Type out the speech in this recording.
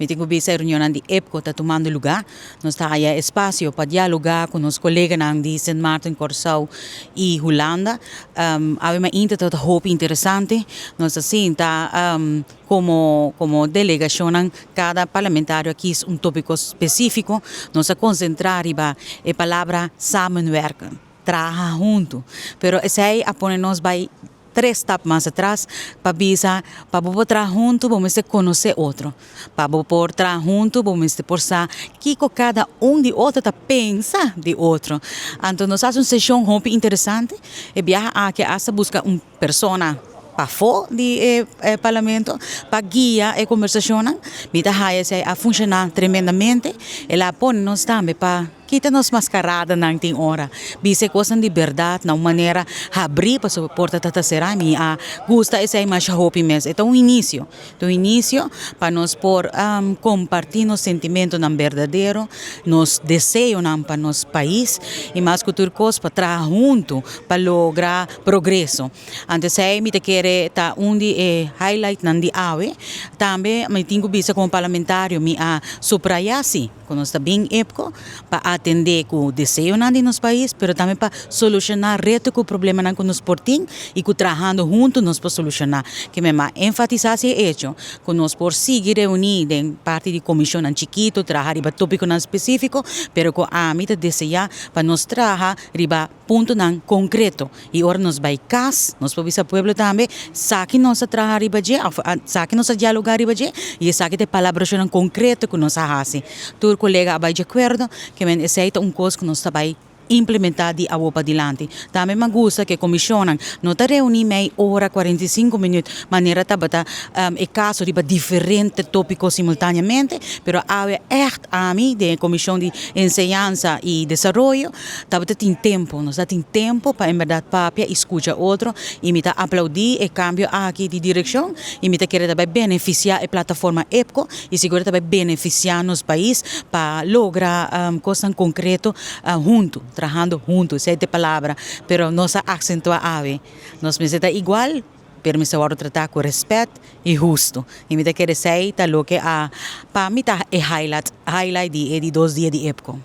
Me tengo visa reunião de EPCO está tomando lugar. Nós está aí espaço para dialogar com os colegas de St. Martin, Curaçao e Holanda. Há uma inter hope interessante. Nós assim está como delegação, cada parlamentário aqui um tópico específico. Nós a concentrar riba a palavra samenwerken, trabalhar junto. Pero esse aí aponemos vai 3 etapas mais atrás para bisa para poder trabalhar junto, vamos conhecer outro. Para poder trabalhar junto, vamos pensar que cada de outro está pensa de outro. Então nós fazemos uma sessão muito interessante e viaja aqui a buscar uma pessoa para fora do parlamento, para guiar a conversação. Mita a funcionar tremendamente. Ela põe-nos também para kita-nos mascarada ng ting ora. Bise coisa de verdade, na maneira abrir para suportar tata serami a gusta essa mais hope mes. Então o início para nós por compartir nos sentimento ng verdadeiro, nos desejo ng para nos país e mais culturcos para trabalhar junto para lograr progresso. Antes aí me te quere ta undi highlight ng di awe, também me tingo bisa como parlamentário mi a suprayasi quando está bem EPCO para atender com o desejo de nosso país, mas também para solucionar reto com o problema que nos portem e que trabalhando juntos nós podemos solucionar. Que me enfatizar esse hecho, que nós por seguir reunir em parte de comissão chiquito, trabalhar riba tópico específico, pero com a mita desejar para nós trabalhar riba ponto concreto. E ora nós vai cas, nós podemos a pueblo também, saque nós trabalhar riba je, saque nós dialogar riba je, e saque de palavras concreto que nós fazemos. Tu colega vai de acordo que men aceita coisa que nós vai implementar de agora para diante. Também me gusta que a comissão não está reunir meia hora, 45 minutos, maneira tabata é caso de diferentes tópicos simultaneamente, pero há echt a mim de comissão de enseñanza e desenvolvimento, tabata tem tempo, nós tem tempo para em verdade papia escuta outro e me tá aplaudir e cambio aqui de direção e me tá querer também beneficiar a plataforma EPCO e seguro também beneficiar nos país para lograr coisas concretas junto. Trabajando juntos, essa é a palavra, pero nós acentuamos ave. Nós necessitamos igual, pero me sabemos tratar com respeito e justo. E me quer dizer, tá lo que para mim tá highlight de 2 dias de EPCO.